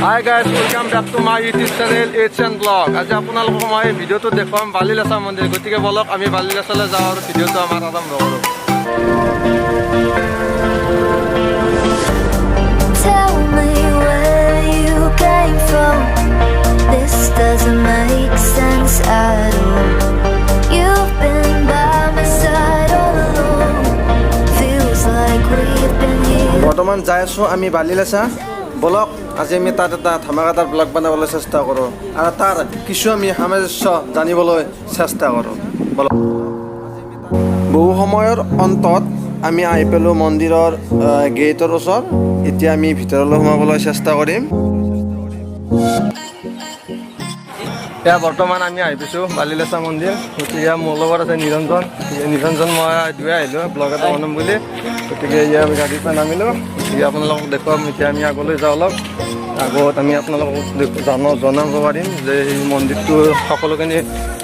Hi guys, welcome back to my YouTube channel H&N Vlog. আজি আপোনালোকক মই ভিডিওটো দেখুৱাম বালিলেছা মন্দিৰ। গতিকে বলক আমি বালিলেছালৈ যাওঁ আৰু ভিডিওটো আমাৰ আৰম্ভ কৰোঁ। Tell me where you came from. This doesn't make sense at all. You've been by my side all along. Feels like we've been here. বৰ্তমান যাই আছোঁ আমি বালিলেছা। বলক আজি আমি তাত এটা ধামাকাদাৰ ব্লগ বনাবলৈ চেষ্টা কৰোঁ আৰু তাৰ কিছু আমি সামঞ্জস্য জানিবলৈ চেষ্টা কৰোঁ। বলক বহু সময়ৰ অন্তত আমি আহি পালোঁ মন্দিৰৰ গেটৰ ওচৰত। এতিয়া আমি ভিতৰলৈ সোমাবলৈ চেষ্টা কৰিম। এতিয়া বৰ্তমান আমি আহি পাইছোঁ বালিলেছা মন্দিৰ। গতিকে মোৰ লগত আছে নিৰঞ্জন মই দুয়ে আহিলোঁ ব্লগ এটা বনাম বুলি। গতিকে ইয়াৰ আমি গাড়ীৰ পৰা নামিলোঁ। গতিকে আপোনালোকক দেখুৱাম। এতিয়া আমি আগলৈ যাওঁ অলপ আগত আমি আপোনালোকক জনাব পাৰিম যে এই মন্দিৰটো সকলোখিনি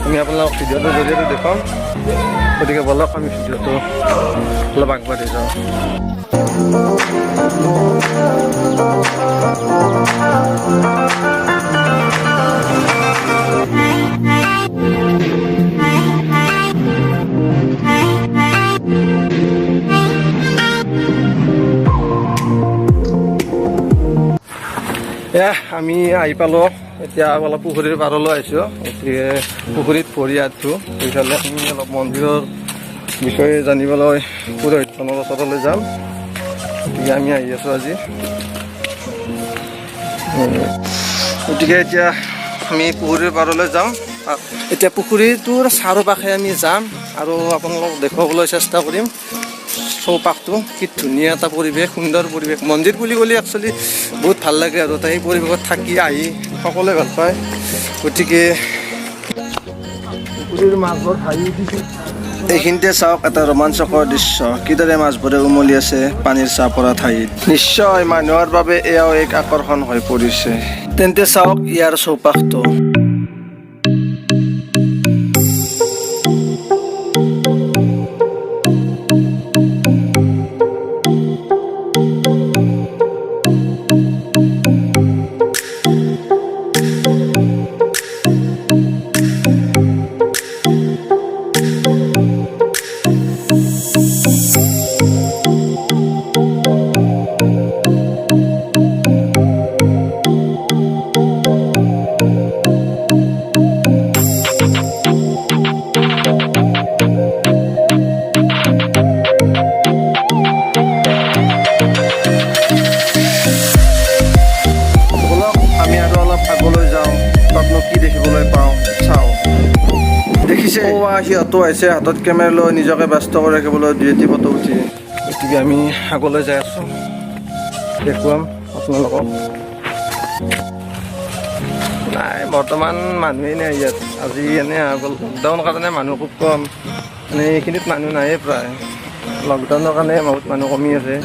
আমি আপোনালোকক ভিডিঅ'টোৰ জৰিয়তে দেখুৱাম। গতিকে বলক আমি ভিডিঅ'টো অলপ আগবাঢ়ি যাওঁ। আমি আহি পালোঁ। এতিয়া অলপ পুখুৰীৰ পাৰলৈ আহিছোঁ। গতিকে পুখুৰীত ভৰি আছোঁ। সেইফালে আমি অলপ মন্দিৰৰ বিষয়ে জানিবলৈ পুৰোহিতজনৰ ওচৰলৈ যাম। গতিকে আমি আহি আছোঁ আজি। গতিকে এতিয়া আমি পুখুৰীৰ পাৰলৈ যাম। এতিয়া পুখুৰীটোৰ চাৰিওপাশে আমি যাম আৰু আপোনালোকক দেখুৱাবলৈ চেষ্টা কৰিম চৌপাশটো কি ধুনীয়া এটা পৰিৱেশ, সুন্দৰ পৰিৱেশ। মন্দিৰ বুলি ক'লে একচুৱেলি বহুত ভাল লাগে আৰু সেই পৰিৱেশত থাকি আহি সকলোৱে ভাল পায়। গতিকে পুখুৰীৰ মাছবোৰ ভাহি উঠিছে। এইখিনিতে চাওক এটা ৰোমাঞ্চকৰ দৃশ্য, কিদৰে মাছবোৰে উমলি আছে পানীৰ চাহ পৰা ঠাইত। নিশ্চয় মানুহৰ বাবে এয়াও এক আকৰ্ষণ হৈ পৰিছে। তেন্তে চাওক ইয়াৰ চৌপাশটো। দেখিছে সিহঁতো আহিছে হাতত কেমেৰা লৈ নিজকে ব্যস্ত কৰি ৰাখিবলৈ দুই এটি ফটো উঠি। গতিকে আমি আগলৈ যাই আছোঁ, দেখুৱাম আপোনালোকক। নাই বৰ্তমান মানুহেই নাই ইয়াত। আজি এনেই লকডাউনৰ কাৰণে মানুহ খুব কম, মানে এইখিনিত মানুহ নাইয়ে প্ৰায়। লকডাউনৰ কাৰণে বহুত মানুহ কমি আছে।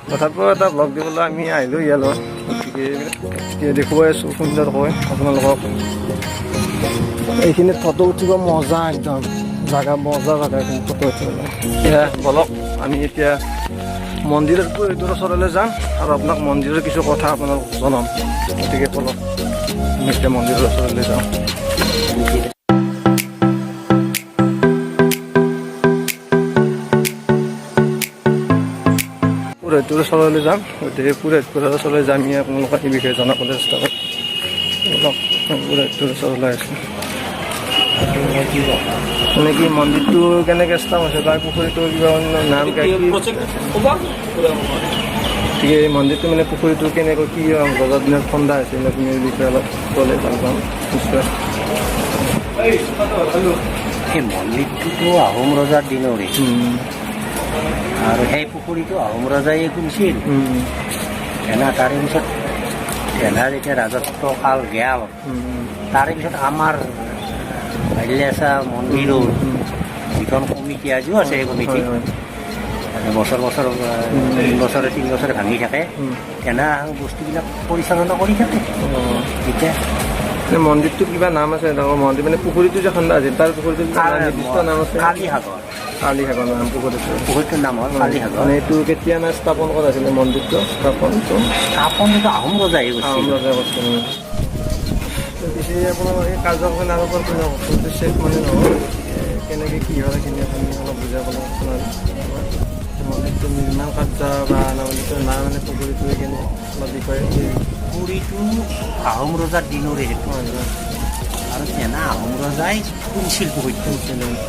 তথাপিও এটা ব্লগ দিবলৈ আমি আহিলোঁ ইয়ালৈ। গতিকে দেখুৱাই আছোঁ সুন্দৰকৈ আপোনালোকক। এইখিনিত ফটো উঠিব মজা, একদম জাগা মজা জাগা এইখিনি ফটো উঠিবলৈ। বলক আমি এতিয়া মন্দিৰৰ পুৰোহিতৰ ওচৰলৈ যাম আৰু আপোনাক মন্দিৰৰ কিছু কথা আপোনালোকক জনাম। গতিকে বলক আমি এতিয়া মন্দিৰৰ ওচৰলৈ যাওঁ। পুৰোহিতৰ ওচৰলৈ যাম। গতিকে পুৰোহিতৰ ওচৰলৈ যাম আমি আপোনালোকক এই বিষয়ে জনাবলৈ চেষ্টা কৰিম। বলক পুৰোহিতৰ ওচৰলৈ আছোঁ। মানে কি মন্দিৰটো কেনেকৈ স্থান হৈছে তাৰ পুখুৰীটো কিবা নাম গতিকে এই মন্দিৰটো মানে পুখুৰীটো কেনেকৈ কি ৰজাৰ দিনত খন্দা হৈছে আপুনি এই বিষয়ে অলপ ক'লে ভাল পাম নিশ্চয়। এই মন্দিৰটোতো আহোম ৰজাৰ দিনৰে আৰু সেই পুখুৰীটো আহোম ৰজাই খুলিছিল। তাৰে পিছত যেতিয়া ৰাজত্ব কাল গেল, তাৰে পিছত আমাৰ বালিলেছা মন্দিৰৰ যিখন কমিটি আজিও আছে, সেই কমিটি বছৰ 3 বছৰে ভাঙি থাকে। বস্তুবিলাক পৰিচালনা কৰি থাকে। এতিয়া মন্দিৰটো কিবা নাম আছে ডাঙৰ মন্দিৰ মানে পুখুৰীটো যে খন্দা আছিল তাৰ পুখুৰীটো নিৰ্দিষ্ট নাম আছে কালীসাগৰ কালীসাগৰ নাম পুখুৰীটো পুখুৰীটোৰ নাম হ'ল কালীসাগৰ। মানে এইটো কেতিয়া স্থাপন কৰা আছিলে মন্দিৰটো স্থাপনটো স্থাপনটো আহোম ৰজাই আহোম ৰজাই কৰিছিল পিছে আপোনাৰ এই কাৰ্যকলাপ আৰু ওপৰত কোনটো শেষ মানে নহয় কেনেকৈ কি হয় সেইখিনি আপুনি অলপ বুজাই ক'লে আপোনাৰ মন্দিৰটো নিৰ্মাণ কাৰ্য বা মন্দিৰটোৰ নাম মানে পুখুৰীটো এইখিনি অলপ বিষয়ে পুখুৰীটো আহোম ৰজাৰ দিনৰে সেইটো আৰু তেনে আহোম ৰজাই খুলিছিল পুখুৰীটো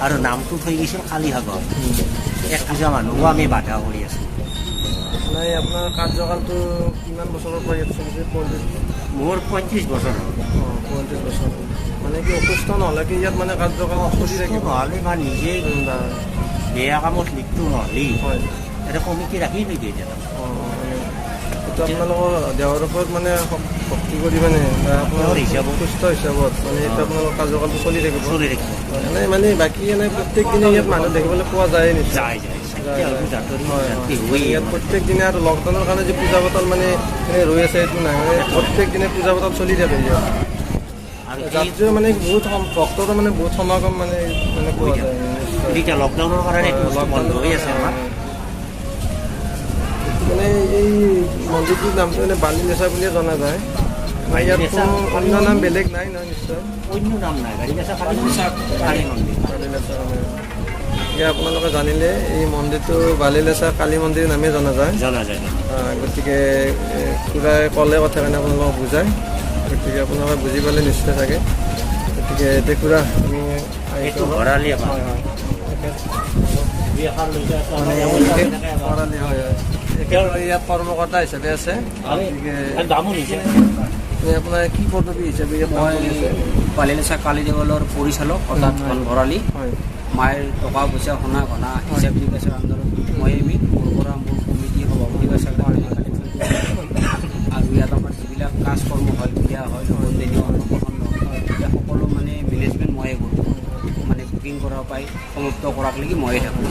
আৰু নামটো থৈ গৈছিল কালীসাগৰ। এক পূজা মানুহো আমি বাধা কৰি আছোঁ। নাই আপোনাৰ কাৰ্যকালটো কিমান বছৰৰ পৰা ইয়াত চলিছে? মোৰ 35 বছৰ হ'ল। 35 বছৰ মানে কি অসুস্থ নহ'লে কি ইয়াত মানে কাৰ্যকাল চলি থাকিব নহ'লে বা নিজে বেয়া কামত লিপ্ত নহ'লেই হয় এটা কমিটি ৰাখি নিদিয়ে এতিয়া। এইটো আপোনালোকৰ দেহৰ ওপৰত মানে ভক্তি কৰি মানে বা আপোনাৰ হিচাপত সুস্থ হিচাপত মানে এইটো আপোনালোকৰ কাৰ্যকালটো চলি থাকিব চলি থাকিব এনেই মানে বাকী এনেই প্ৰত্যেক দিনে ইয়াত মানুহ দেখিবলৈ পোৱা যায় নিশ্চয় যায় ইয়াত প্ৰত্যেক দিনে আৰু লকডাউনৰ কাৰণে যে পূজা পাতল মানে ৰৈ আছে এইটো নাই মানে প্ৰত্যেক দিনে পূজা পাতল চলি থাকে ইয়াত আৰু যাত্ৰীও মানে বহুত ভক্তৰ মানে বহুত সমাগম মানে পোৱা যায় এতিয়া লকডাউনৰ কাৰণে বন্ধ হৈ আছে আমাৰ মানে এই মন্দিৰটোৰ নামটো মানে বালিলেচা বুলিয়ে জনা যায় ইয়াত কোনো অন্য নাম বেলেগ নাই নহয় নিশ্চয় অন্য নাম নাই বালিলেচা কালী মন্দিৰ বালিলেচা এতিয়া আপোনালোকে জানিলে এই মন্দিৰটো বালিলেচা কালী মন্দিৰ নামে জনা যায় গতিকে খুৰাই ক'লে কথা কাৰণে আপোনালোকক বুজায় গতিকে আপোনালোকে বুজি পালে নিশ্চয় থাকে গতিকে এতিয়া খুৰা আমি এইটো ভৰালি হয় হয় ইয়াত কৰ্মকৰ্তা হিচাপে আছে আপোনাৰ কি পদবী হিচাপে মই বালিলেচা কালী দেৱালয়ৰ পৰিচালক অৰ্থাৎ ধন ভৰালী হয় মায়েৰ টকা পইচা শুনা ঘনা হিচাপ নিকাচৰ আণ্ডাৰত মই মোৰ পৰা মোৰ কমিটি সভাপতি বা ছেক্ৰেটাৰী আৰু ইয়াত আমাৰ যিবিলাক কাজ কৰ্ম হয় বিয়া হয় দেনী অন্নপ্ৰসন্ন এতিয়া সকলো মানে মেনেজমেণ্ট ময়ে কৰোঁ মানে বুকিং কৰা পাই সমাপ্ত কৰাকলৈকে ময়ে থাকোঁ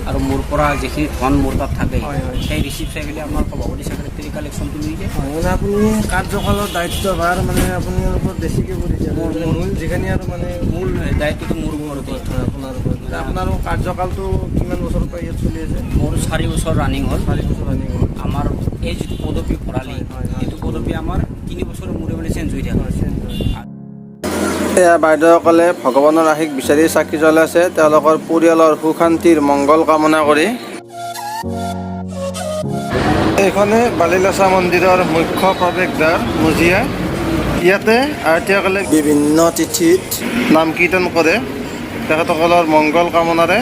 আৰু মোৰ পৰা যিখিনি ধন মোৰ তাত থাকে সেই ৰিচিপ্ট চাই আমাৰ সভাপতি ছেক্ৰেটাৰী কালেকশ্যনটো লৈ যায় মানে আপুনি কাৰ্যকালৰ দায়িত্বভাৰ মানে আপুনি ওপৰত বেছিকৈ কৰিছে মূল যিখিনি আৰু মানে মূল দায়িত্বটো মোৰ ওপৰতে আপোনাৰ ওপৰত আপোনাৰ কাৰ্যকালটো কিমান বছৰৰ পৰা ইয়াত চলি আছে মোৰ 4 বছৰ ৰানিং হ'ল 4 বছৰ ৰানিং হ'ল আমাৰ এই যিটো পদবী ভৰালী এইটো পদবী আমাৰ 3 বছৰৰ মূৰে মূৰে চেঞ্জ হৈ থাকে এয়া বাইদেউসকলে ভগৱানৰ আশীষ বিচাৰি চাকি জ্বলাইছে তেওঁলোকৰ পৰিয়ালৰ সুখ শান্তিৰ মংগল কামনা কৰি এইখনে বালিলেচা মন্দিৰৰ মুখ্য প্ৰৱেশদ্বাৰ মজিয়া ইয়াতে আয়তীসকলে বিভিন্ন তিথিত নাম কীৰ্তন কৰে তেখেতসকলৰ মংগল কামনাৰে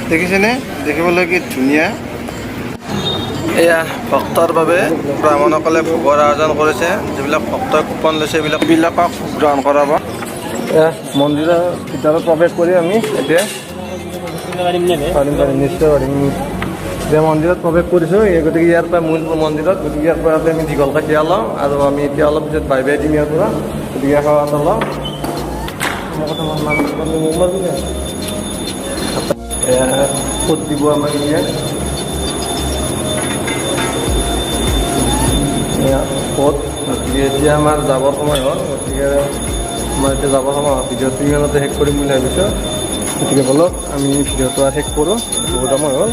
দেখিছেনে দেখিবলৈ কি ধুনীয়া এয়া ভক্তৰ বাবে ব্ৰাহ্মণসকলে ভোগৰ আয়োজন কৰিছে যিবিলাক ভক্তই কুপন লৈছে এইবিলাকক গ্ৰহণ কৰাব মন্দিৰৰ ভিতৰত প্ৰৱেশ কৰি আমি এতিয়া পাৰিম নিশ্চয় পাৰিম এতিয়া মন্দিৰত প্ৰৱেশ কৰিছোঁ গতিকে ইয়াৰ পৰা মূল মন্দিৰত গতিকে ইয়াৰ পৰা আমি দীঘল কাঠিয়া লওঁ আৰু আমি এতিয়া অলপ পিছত বাই দিম ইয়াৰ পৰা গতিকে সেৱা লওঁ ক'ত দিব আমাক এতিয়া ক'ত গতিকে এতিয়া আমাৰ যাবৰ সময় হ'ল গতিকে আমাৰ এতিয়া যাবৰ সময় হ'ল ভিডিঅ'টো ইমানতে শেষ কৰিম বুলি ভাবিছোঁ গতিকে বলক আমি ভিডিঅ'টো শেষ কৰোঁ বহুত সময় হ'ল